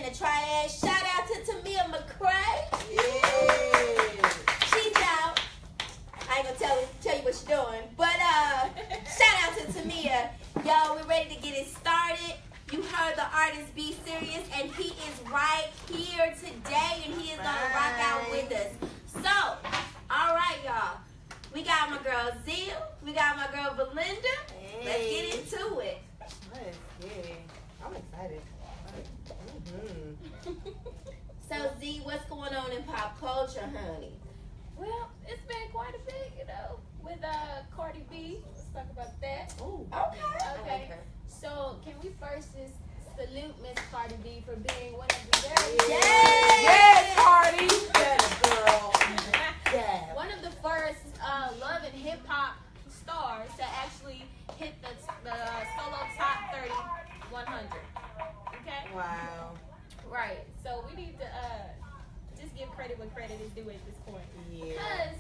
in the Triad. Shout out to Tamia McCray. Yeah. She's out. I ain't gonna tell you what she's doing. But shout out to Tamia. Yo, we're ready to get it started. You heard the artist Be Serious, and he is right here today, and he is gonna rock out with us. So, all right, y'all. We got my girl Zia. We got my girl Belinda. Hey. Let's get into it. Let's get it. I'm excited. So, Z, what's going on in pop culture, honey? Well, it's been quite a bit, with Cardi B. Let's talk about that. Ooh. Okay. So, can we first just salute Miss Cardi B for being one of the very Yes, Cardi. Yes, girl. Yeah. one of the first love and hip hop stars to actually hit the solo top 30 100. Okay. Wow. Right. So we need to just give credit when credit is due at this point. Yeah. Because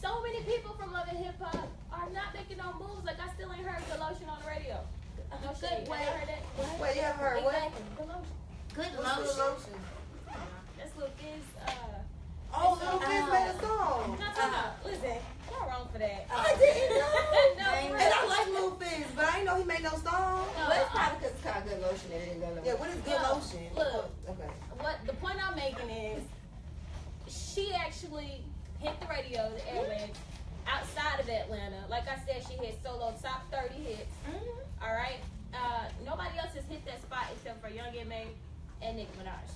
so many people from Love and Hip Hop are not making no moves. Like, I still ain't heard Good Lotion on the radio. No shit. Wait. Have you heard that? What? Wait, you haven't heard what? Exactly. Good Lotion. Good What's lotion. the lotion? That's Lil Fizz. Oh, Lil Fizz made a song. Not talking about. Listen, y'all wrong for that. I didn't know. No, for And I real. like Lil Fizz, but I didn't know he made no song. But it's probably because it's called Good Lotion and it didn't go no. Yeah, what is Good No, Lotion? look. Okay. What the point I'm making is, she actually hit the radio, the airwaves, outside of Atlanta. Like I said, she hit solo top 30 hits. Mm-hmm. All right. Nobody else has hit that spot except for Young M.A. and Nicki Minaj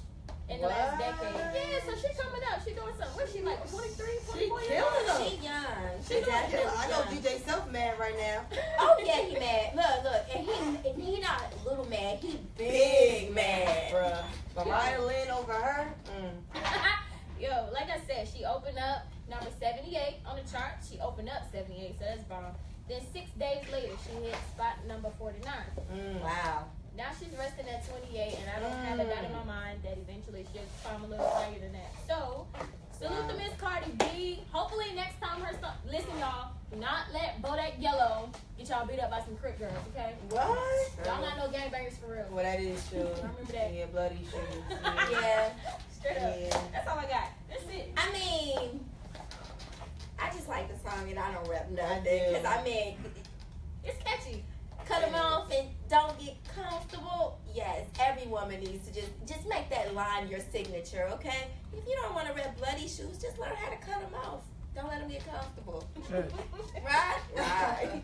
in the last decade. Yeah, so she coming up. She doing something. What is she, like 23, 24 years killing old? them. She young. She definitely I know young. DJ Self mad right now. Oh yeah, he mad. Look, and he not little mad. He big mad. Bruh. Mariah Lynn over her? Yo, like I said, she opened up number 78 on the chart. She opened up 78, so that's bomb. Then 6 days later, she hit spot number 49. Wow. Now she's resting at 28, and I don't have a doubt in my mind that eventually she'll climb a little higher than that. So, salute to Miss Cardi B. Hopefully next time her song, listen y'all, do not let Bodak Yellow get y'all beat up by some Crip girls, okay? What? Y'all not no gangbangers for real. Well, that is true. I remember that. Yeah, bloody shoes. Yeah. Straight up. Yeah. That's all I got. That's it. I mean, I just like the song and I don't rap nothing. do. Because I mean, It's catchy. cut them off and don't get comfortable. Yes, every woman needs to just make that line your signature, okay? If you don't want to rap bloody shoes, just learn how to cut them off. Don't let them get comfortable. Right? Right.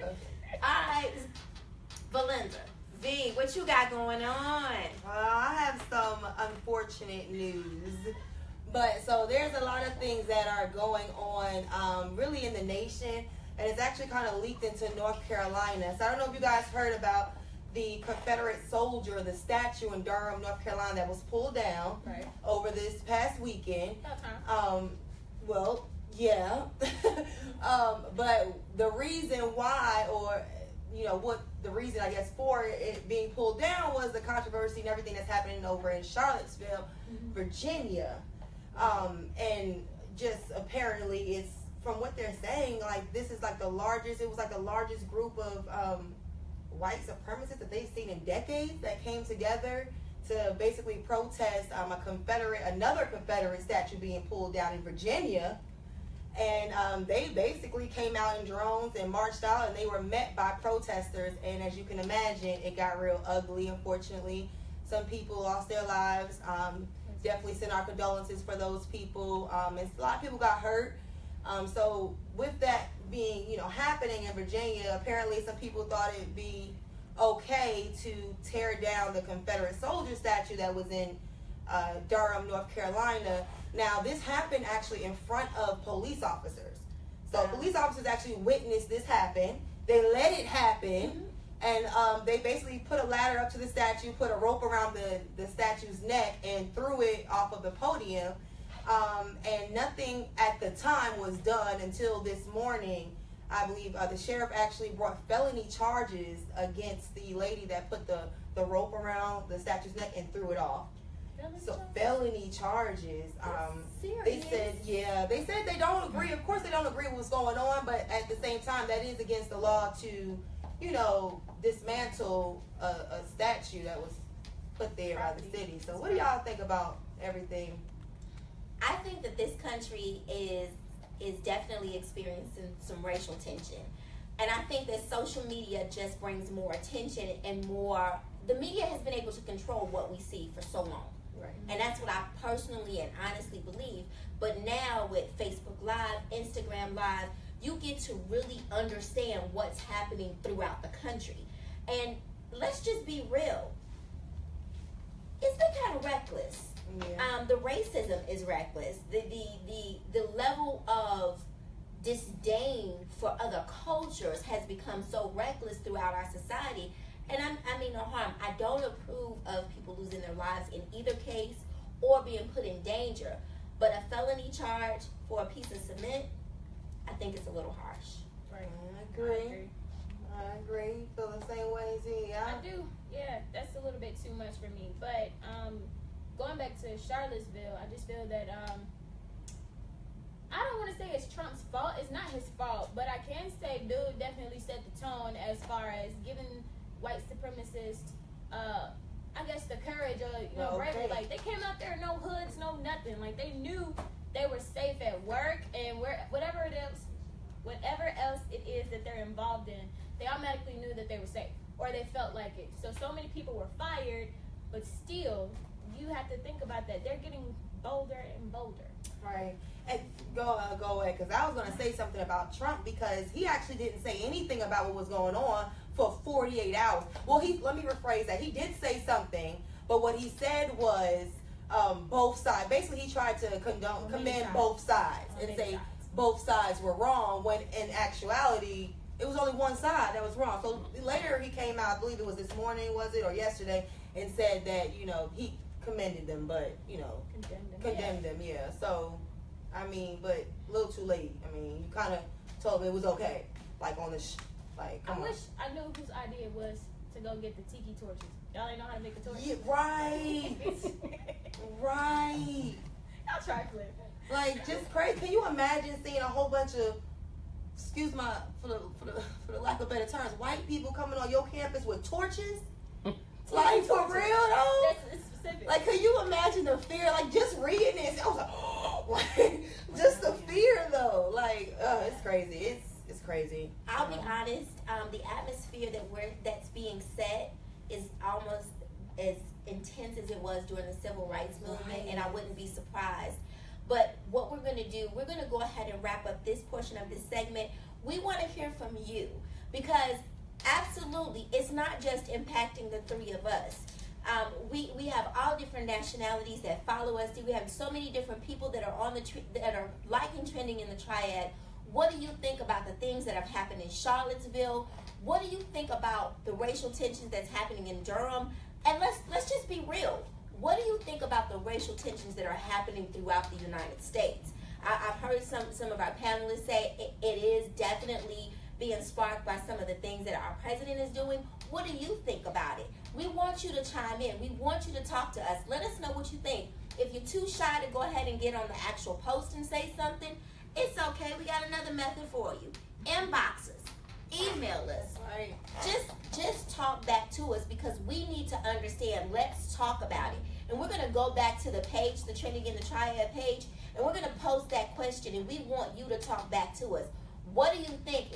All right. Belinda, V, what you got going on? I have some unfortunate news. But so there's a lot of things that are going on really in the nation. And it's actually kind of leaked into North Carolina. So I don't know if you guys heard about the Confederate soldier, the statue in Durham, North Carolina that was pulled down Right. over this past weekend. About time. Well, yeah. But the reason why, or what the reason I guess for it being pulled down was the controversy and everything that's happening over in Charlottesville, Virginia. And just apparently it's, from what they're saying, like this is like the largest group of white supremacists that they've seen in decades that came together to basically protest another Confederate statue being pulled down in Virginia. And they basically came out in drones and marched out, and they were met by protesters. And as you can imagine, it got real ugly, unfortunately. Some people lost their lives. Definitely send our condolences for those people. And a lot of people got hurt. So with that being, happening in Virginia, apparently some people thought it'd be okay to tear down the Confederate soldier statue that was in Durham, North Carolina. Now, this happened actually in front of police officers. So police officers actually witnessed this happen. They let it happen. And they basically put a ladder up to the statue, put a rope around the statue's neck, and threw it off of the podium. And nothing at the time was done until this morning. I believe the sheriff actually brought felony charges against the lady that put the rope around the statue's neck and threw it off. So felony charges. They said they don't agree. Of course they don't agree with what's going on, but at the same time that is against the law to, dismantle a statue that was put there by the city. So what do y'all think about everything? I think that this country is definitely experiencing some racial tension. And I think that social media just brings more attention and more. The media has been able to control what we see for so long. Right. And that's what I personally and honestly believe. But now with Facebook Live, Instagram Live, you get to really understand what's happening throughout the country. And let's just be real. It's been kind of reckless. Yeah. The racism is reckless. The level of disdain for other cultures has become so reckless throughout our society. And I mean no harm. I don't approve of people losing their lives in either case or being put in danger. But a felony charge for a piece of cement, I think it's a little harsh. Right. I agree. Feel the same way as you, yeah? I do. Yeah, that's a little bit too much for me. But going back to Charlottesville, I just feel that I don't want to say it's Trump's fault. It's not his fault, but I can say dude definitely set the tone as far as giving white supremacists, I guess, the courage or bravery. Like, they came out there, no hoods, no nothing. Like, they knew they were safe at work and whatever else it is that they're involved in, they automatically knew that they were safe, or they felt like it. So many people were fired, but still, you have to think about that. They're getting bolder and bolder. Right. And go away, because I was going to say something about Trump, because he actually didn't say anything about what was going on for 48 hours. Well, let me rephrase that. He did say something, but what he said was both sides. Basically, he tried to commend both sides and say both sides were wrong, when in actuality, it was only one side that was wrong. So later he came out, I believe it was this morning, was it, or yesterday, and said that, he commended them, but, condemned them, yeah. So, I mean, but a little too late. I mean, you kind of told me it was okay, like on the, come on. Wish I knew whose idea it was to go get the tiki torches. Y'all ain't know how to make a torch. Yeah, right. Right. Y'all try flip. Like, just crazy. Can you imagine seeing a whole bunch of, excuse my, for the lack of better terms, white people coming on your campus with torches? Like, for real though? That's specific. Like, can you imagine the fear? Like, just reading this, I was like, oh, like, just the fear though. Like, it's crazy. It's crazy. I'll be honest. The atmosphere that's being set is almost as intense as it was during the civil rights movement, and I wouldn't be surprised. But what we're going to do, we're going to go ahead and wrap up this portion of this segment. We want to hear from you, because absolutely, it's not just impacting the three of us. We have all different nationalities that follow us. We have so many different people that are on that are liking trending in the Triad. What do you think about the things that have happened in Charlottesville? What do you think about the racial tensions that's happening in Durham? And let's just be real. What do you think about the racial tensions that are happening throughout the United States? I've heard some of our panelists say it is definitely being sparked by some of the things that our president is doing. What do you think about it? We want you to chime in. We want you to talk to us. Let us know what you think. If you're too shy to go ahead and get on the actual post and say something, it's okay. We got another method for you. Inbox us. Email us. Right. Just talk back to us, because we need to understand. Let's talk about it. And we're going to go back to the page, the Trending in the Triad page, and we're going to post that question, and we want you to talk back to us. What do you think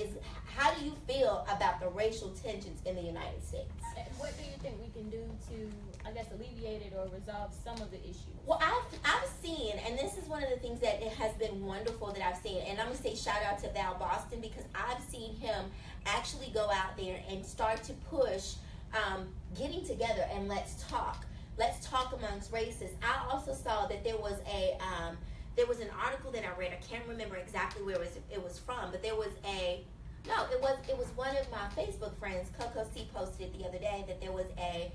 how do you feel about the racial tensions in the United States? What do you think we can do to, I guess, alleviate it or resolve some of the issues? Well, I've seen, and this is one of the things that it has been wonderful that I've seen, and I'm going to say shout out to Val Boston, because I've seen him actually go out there and start to push getting together and let's talk. Let's talk amongst races. I also saw that there was an article that I read. I can't remember exactly where it was from, but it was one of my Facebook friends, Coco C, posted it the other day, that there was a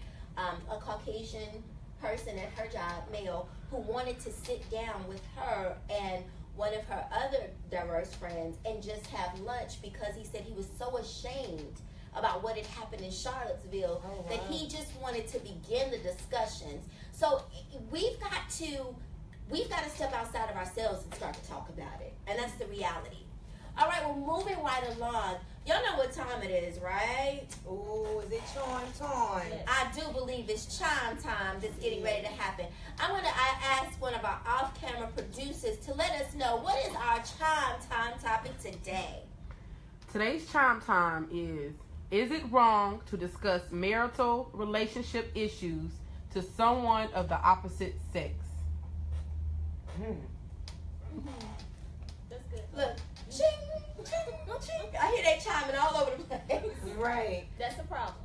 Caucasian person at her job, male, who wanted to sit down with her and one of her other diverse friends and just have lunch, because he said he was so ashamed about what had happened in Charlottesville that he just wanted to begin the discussions. So we've got to step outside of ourselves and start to talk about it. And that's the reality. All right, well, moving right along, Y'all know what time it is, right? Ooh, is it chime time? Yes. I do believe it's chime time that's getting ready to happen. I ask one of our off-camera producers to let us know what is our chime time topic today. Today's chime time is it wrong to discuss marital relationship issues to someone of the opposite sex? That's good. Look, ching, ching, ching. I hear they chiming all over the place. Right. That's a problem.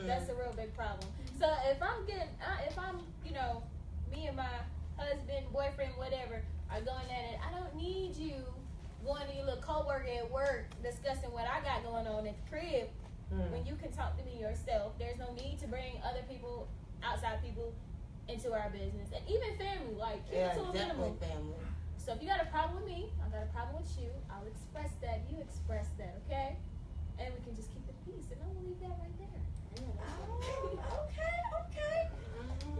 That's a real big problem. So if I'm, me and my husband, boyfriend, whatever, are going at it, I don't need you going to your little coworker at work discussing what I got going on at the crib when you can talk to me yourself. There's no need to bring other people, outside people, into our business. And even family, like, keep it to a minimum. Family. So if you got a problem with me, I got a problem with you, I'll express that, you express that, okay? And we can just keep it peace. And I'm going to leave that right there. Okay.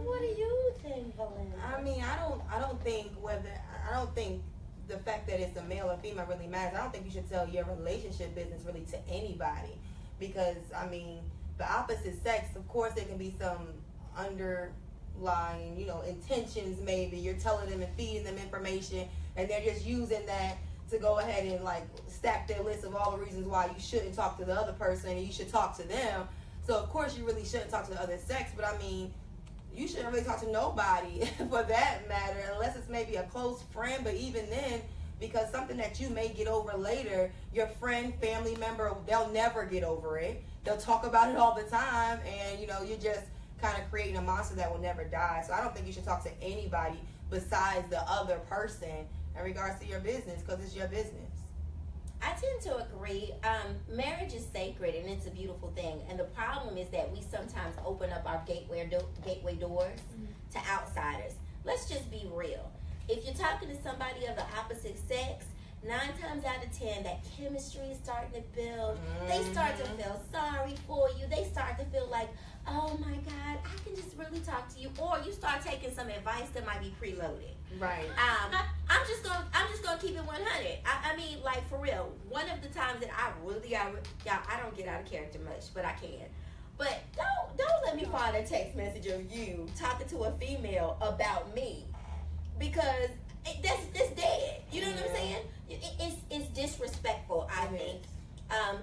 What do you think, Belinda? I mean, I don't think the fact that it's a male or female really matters. I don't think you should tell your relationship business really to anybody, because I mean, the opposite sex, of course, there can be some underlying, intentions. Maybe you're telling them and feeding them information, and they're just using that to go ahead and like stack their list of all the reasons why you shouldn't talk to the other person and you should talk to them. So of course you really shouldn't talk to the other sex, but I mean, you shouldn't really talk to nobody for that matter, unless it's maybe a close friend. But even then, because something that you may get over later, your friend, family member, they'll never get over it. They'll talk about it all the time, and you're just kind of creating a monster that will never die. So I don't think you should talk to anybody besides the other person in regards to your business, because it's your business. I tend to agree. Marriage is sacred and it's a beautiful thing. And the problem is that we sometimes open up our gateway doors to outsiders. Let's just be real. If you're talking to somebody of the opposite sex, 9 times out of 10, that chemistry is starting to build. They start to feel sorry for you. They start to feel like, oh my God, I can just really talk to you. Or you start taking some advice that might be preloaded. Right. I'm just gonna keep it 100. I mean, like, for real. One of the times that I really got, y'all, I don't get out of character much, but I can. But don't let me find a text message of you talking to a female about me, because that's dead. You know what I'm saying? It's disrespectful, I think.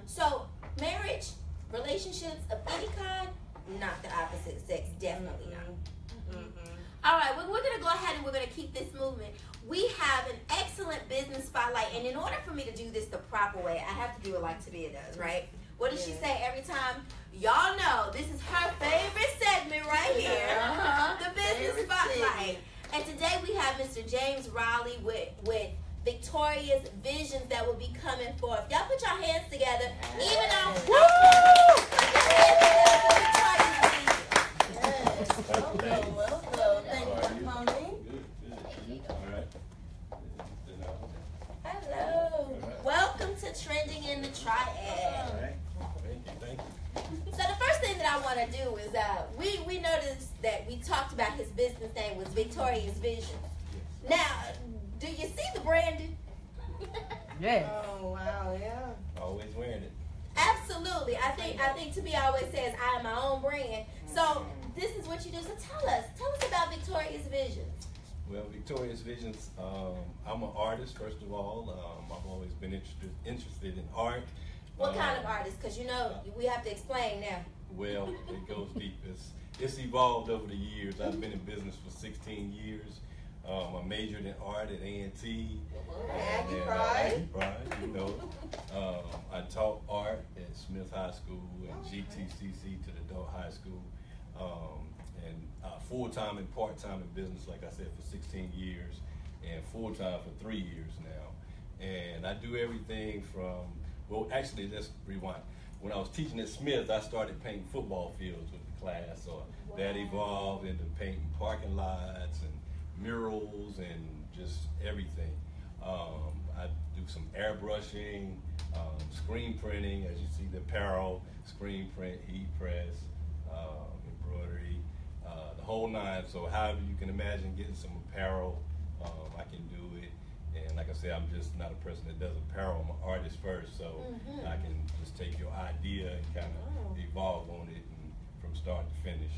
So marriage, relationships of any kind, not the opposite sex, definitely not. All right, well, we're going to go ahead and we're going to keep this moving. We have an excellent business spotlight, and in order for me to do this the proper way, I have to do it like Tabia does, right? What does she say every time? Y'all know this is her favorite segment right here, the business spotlight. And today we have Mr. James Raleigh with Victoria's visions that will be coming forth. Y'all put your hands together, even on Welcome. Thank you for coming. Hello. Welcome to Trending in the Triad. Thank you. So the first thing that I want to do is we noticed that we talked about his business name was Victoria's Visions. Now, do you see the branding? Yeah. Oh wow, yeah. Always wearing it. Absolutely. I think to me always says I am my own brand. So this is what you do. So tell us about Victoria's Visions. Well, Victoria's Visions, I'm an artist, first of all. I've always been interested in art. What kind of artist? Because we have to explain now. Well, it goes deep. It's evolved over the years. I've been in business for 16 years. I majored in art at A&T. Aggie Pride. I taught art at Smith High School and GTCC to the adult high school. And full-time and part-time in business, like I said, for 16 years, and full-time for 3 years now. And I do everything from, well, actually, let's rewind. When I was teaching at Smith, I started painting football fields with the class. So that evolved into painting parking lots and murals and just everything. I do some airbrushing, screen printing, as you see the apparel, screen print, heat press, embroidery, the whole nine. So however you can imagine getting some apparel, I can do it. And like I said, I'm just not a person that does apparel. I'm an artist first, so I can just take your idea and kind of evolve on it and from start to finish.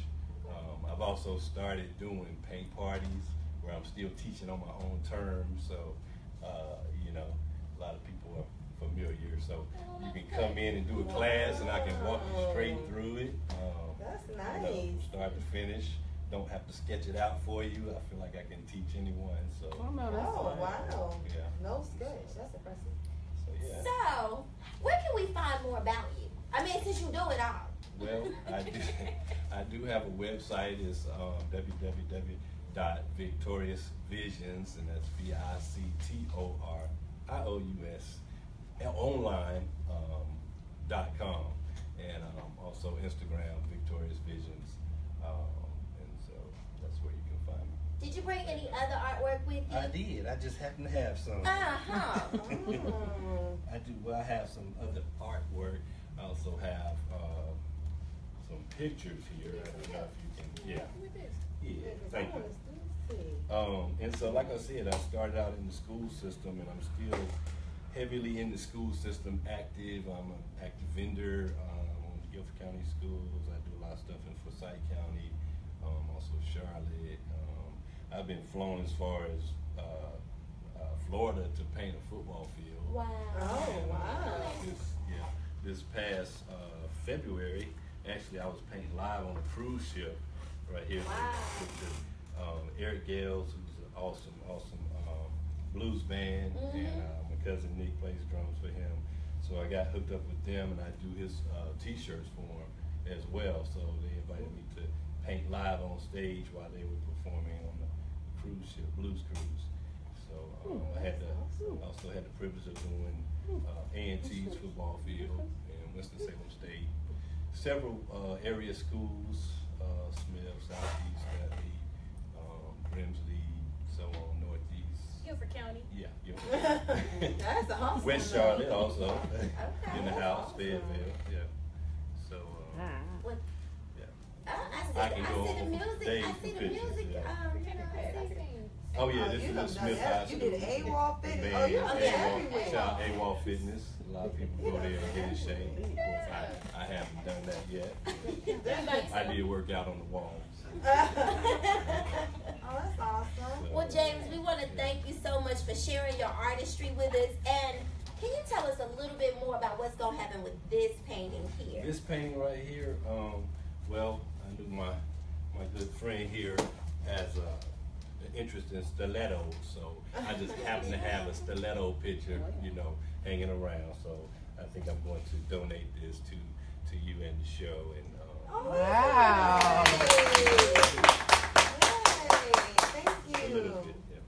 I've also started doing paint parties where I'm still teaching on my own terms, so you know, a lot of people are familiar. So you can come in and do a class, and I can walk you straight through it. That's You nice. know, start to finish. Don't have to sketch it out for you. I feel like I can teach anyone. So Oh, no, that's Oh, fine. wow. yeah. No sketch. That's impressive. So yeah. So, where can we find more about you? I mean, since you do it all. Well, I do have a website. It's www.victoriousvisions, and that's VICTORIOUS online.com, and also Instagram Victorious Visions, and so that's where you can find me. Did you bring any other artwork with you? I did. I just happen to have some. Uh-huh. I do. Well, I have some other artwork. I also have some pictures here. I don't know if you can. Yeah. Yeah. Thank you. And so, like I said, I started out in the school system, and I'm still heavily in the school system active. I'm an active vendor on Guilford County Schools. I do a lot of stuff in Forsyth County, also Charlotte. I've been flown as far as Florida to paint a football field. Wow. Oh, wow. This past February, actually, I was painting live on a cruise ship right here with Eric Gales, who's an awesome blues band, and my cousin Nick plays drums for him. So I got hooked up with them, and I do his T-shirts for him as well. So they invited me to paint live on stage while they were performing on the cruise ship, blues cruise. So I also had the privilege of doing A&T's football field in Winston-Salem State. Several area schools, Smith, Southeast, Dudley, Grimsley, so on, Northeast. Guilford County. Yeah, That's awesome. West Charlotte also, in the That's house, awesome. Fayetteville, yeah. So, What? yeah. I I can go see the on music. days I for see the pictures, music. yeah. Oh, Oh yeah, this you is done the Smith done High that. School. You did AWOL fitness. The Oh, you band, done everywhere. Shout out AWOL Fitness. A lot of people go there and get in shape. Of course, I haven't done that yet. I did work out on the walls. Oh, that's awesome. Well, James, we want to thank you so much for sharing your artistry with us. And can you tell us a little bit more about what's going to happen with this painting here? This painting right here, well, I knew my good friend here has an interest in stilettos, so I just happen to have a stiletto picture, you know, hanging around. So I think I'm going to donate this to you and the show. And Wow. Yay. Thank a little you. bit, yeah.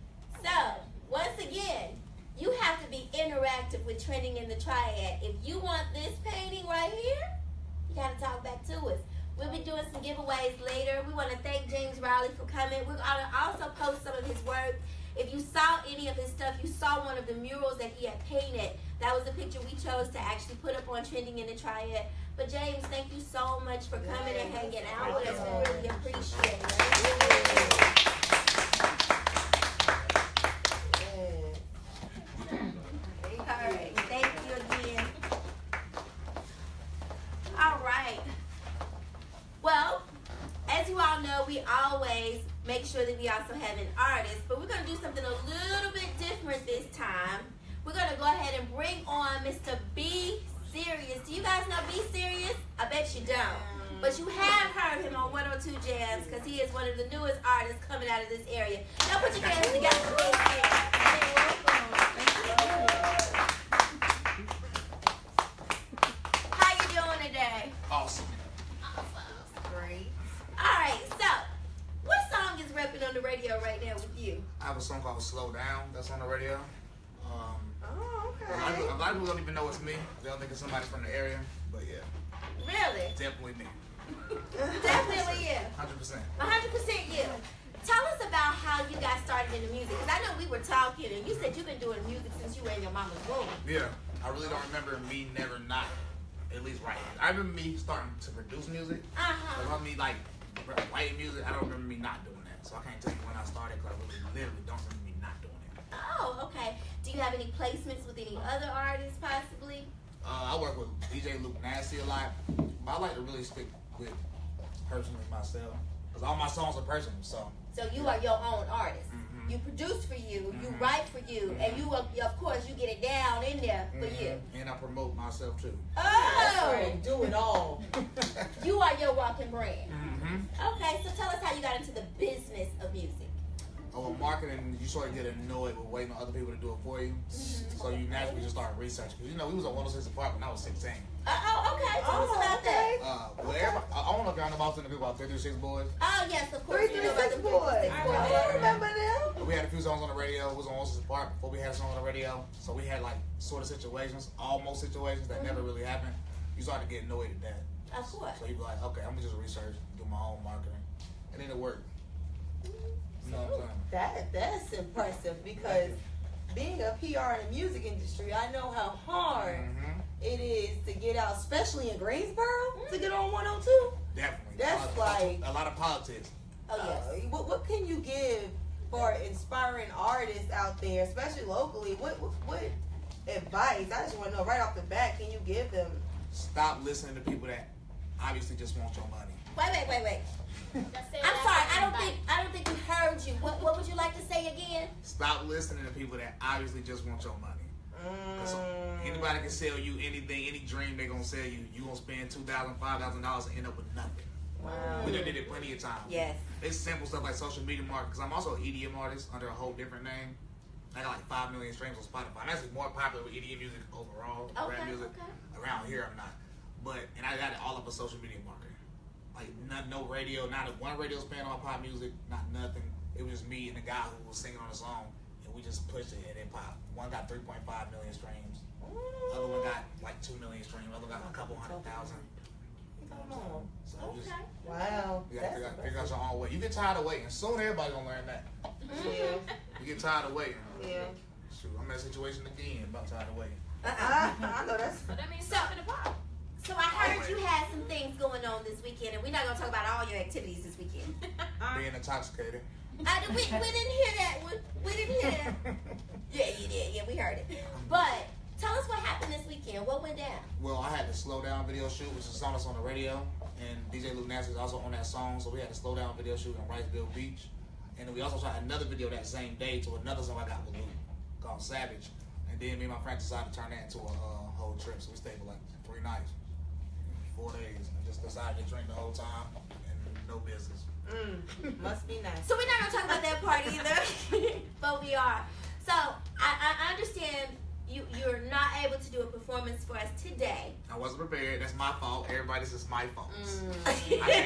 So, once again, you have to be interactive with Trending in the Triad. If you want this painting right here, you got to talk back to us. We'll be doing some giveaways later. We want to thank James Rowley for coming. We're going to also post some of his work. If you saw any of his stuff, you saw one of the murals that he had painted. That was the picture we chose to actually put up on Trending in the Triad. But James, thank you so much for coming and hanging out with us. We really appreciate it. All right, thank you again. All right. Well, as you all know, we always make sure that we also have an artist, but we're going to do something a little bit different this time. We're going to go ahead and bring on Mr. B Serious. Do you guys know B Serious? I bet you don't. But you have heard him on 102 Jams because he is one of the newest artists coming out of this area. Now put your hands together for B Serious. How you doing today? Awesome. Great. All right, so what song is repping on the radio right now with you? I have a song called Slow Down that's on the radio. Oh, A lot okay. of people don't even know it's me. They don't think it's somebody from the area. But yeah, Really? definitely me. Definitely you. 100%. 100% you. Tell us about how you got started in the music. Because I know we were talking and you said you've been doing music since you were in your mama's womb. Yeah, I really don't remember me never not at least writing. I remember me starting to produce music. But Uh-huh. about me like writing music, I don't remember me not doing that. So I can't tell you when I started because I really literally don't remember me not doing it. Oh, okay. Do you have any placements with any other artists, possibly? I work with DJ Luke Nasty a lot, but I like to really stick with personally myself because all my songs are personal. So you are your own artist. Mhm. You produce for you, you Mhm. write for you, and you, of course, you get it down in there for you. And I promote myself too. Oh, Right, do it all. you are your walking brand. Mm-hmm. Okay, so tell us how you got into the business of music. Oh, with marketing, you sort of get annoyed with waiting on other people to do it for you. So you naturally just start researching. Because, we was on 106 Park when I was 16. Oh, okay. Tell us about that. Well, everybody, I don't know if y'all know about the people about 336 Boys. Oh, yes, of course. 336 Boys. I remember them. We had a few songs on the radio. It was on 106 Park before we had songs on the radio. So we had like sort of situations, almost situations that never really happened. You start to get annoyed at that. Of course. So you be like, okay, I'm going to just research, do my own marketing. And then it worked. You know what I'm saying? That's impressive because being a PR in the music industry, I know how hard Mm-hmm. it is to get out, especially in Greensboro, to get on 102. Definitely. That's like a lot of politics. Oh, yes. What can you give for inspiring artists out there, especially locally? What advice? I just want to know right off the bat. Can you give them? Stop listening to people that obviously just want your money. Wait. I'm sorry. I don't think we heard you. What would you like to say again? Stop listening to people that obviously just want your money. 'Cause anybody can sell you anything, any dream they're gonna sell you. You gonna spend $2,000, $5,000 and end up with nothing. Wow. We done did it plenty of times. Yes. It's simple stuff like social media marketing. Because I'm also an EDM artist under a whole different name. I got like 5 million streams on Spotify. I'm actually more popular with EDM music overall. Rap music. Around here, I'm not. And I got it all up on social media marketing. Like, no radio, not one radio span on pop music, not nothing. It was just me and the guy who was singing on the song, and we just pushed it and it popped. One got 3.5 million streams. Other one got like 2 million streams. Other one got a couple 100,000. So just, Wow. you gotta figure out your own way. You get tired of waiting. Soon everybody gonna learn that. Yeah. You get tired of waiting. Yeah. Shoot, I'm in that situation again, about tired of waiting. I know that's. So that means stop in the pop. So I heard you had some things going on this weekend, and we're not gonna talk about all your activities this weekend. Being intoxicated. We didn't hear that. We didn't hear that. Yeah, you did. Yeah, we heard it. But tell us what happened this weekend. What went down? Well, I had the Slow Down video shoot, which is a song that's on the radio, and DJ Luke Nasty is also on that song, so we had a Slow Down video shoot in Riceville Beach. And then we also shot another video that same day to another song I got with Luke called Savage. And then me and my friends decided to turn that into a whole trip, so we stayed for like 3 nights, 4 days, and just decided to drink the whole time and no business. Must be nice. So we're not gonna talk about that part either, but we are. So I understand you're not able to do a performance for us today. I wasn't prepared. That's my fault. Everybody, this is my fault. I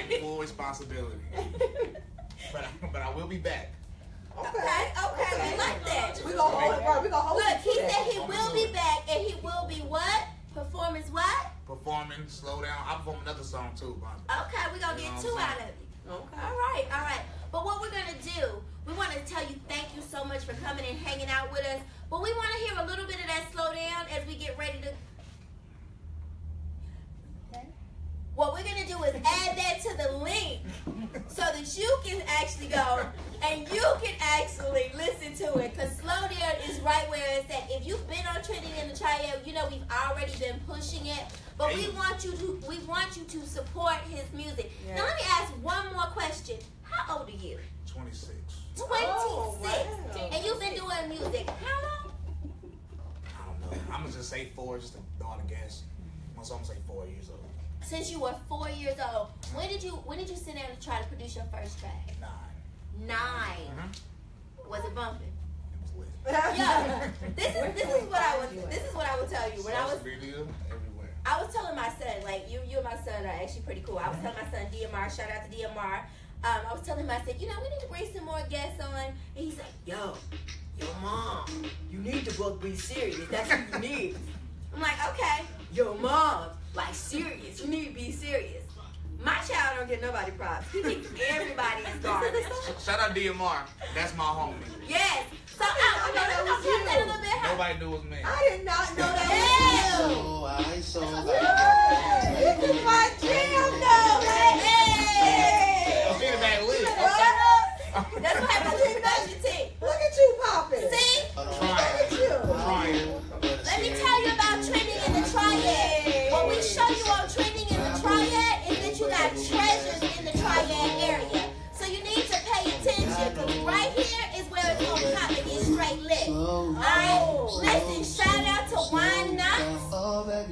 take full responsibility. But I will be back. Okay, we like that. We gonna hold it, bro. We gonna hold Look, it. he said he will be back, and he will be what? Performance what? Performing, Slow Down. I perform another song too, but Okay, we're gonna get 2 out of you. Okay. All right. But what we're gonna do, we want to tell you thank you so much for coming and hanging out with us. But we want to hear a little bit of that Slow Down as we get ready to. What we're gonna do is add that to the link so that you can actually go and you can actually listen to it. Cause Slow Down is right where it's at. If you've been on Triad in the Triad, you know we've already been pushing it. But we want you to support his music. Yeah. Now let me ask one more question. How old are you? 26. 26. Oh, wow. And you've been doing music how long? I don't know. I'm gonna just say 4, just to go on a guess. So I'm gonna say 4 years old. Since you were 4 years old. When did you sit down and try to produce your first track? 9. 9. Mm-hmm. Was it bumping? It was lit. Yeah. This is what I would tell you. When I was Social media everywhere. I was telling my son, like you and my son are actually pretty cool. I was telling my son DMR, shout out to DMR. I was telling him, I said, we need to bring some more guests on. And he's like, yo, mom, you need to book Be Serious. That's what you need. I'm like, okay. Yo, mom, like serious. You need to be serious. My child don't get nobody props. He thinks everybody is garbage. Shout out DMR. That's my homie. Yes. So I'm gonna talk that a little bit. Nobody knew it was me. I did not know that was you. This is my jam, though. Hey. I'm feeling bad lit. That's what happens when you brush your teeth. Look at you popping. See?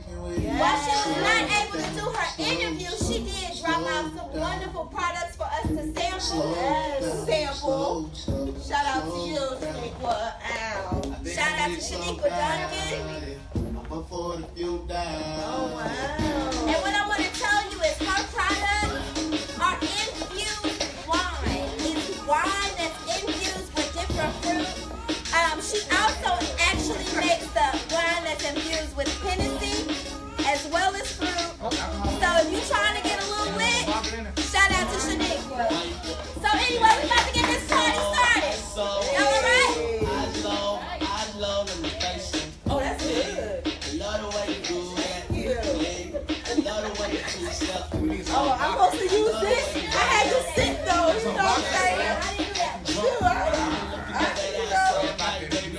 While she was not able to do her interview, she did drop out some wonderful products for us to sample. Sample. Shout out to you, Shaniqua. Ow. Shout out to Shaniqua Duncan. Oh, wow. And what I want to tell you is her products are infused wine. It's wine that's infused with different fruit. She also actually makes the wine that's infused with Hennessy as well as fruit. So if you're trying to get a little lit, shout out to Shaniqua. So anyway, we about to get this party started. Y'all alright? I love the location. Oh, that's good. I love the way you do that. Thank you. I love the way you do stuff. Oh, I'm supposed to use this? I had to sit though, you know what I'm saying?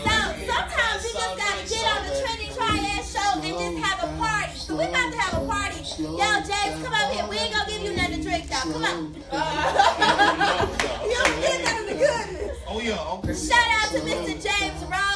So sometimes we just gotta get on the Trendy Triad show and just have a party. So we about to have a party. Yo, James, come over here. We ain't gonna give you nothing to drink though. Come on. You don't get none of the goodness. Oh yeah, okay. Shout out to Mr. James Rose.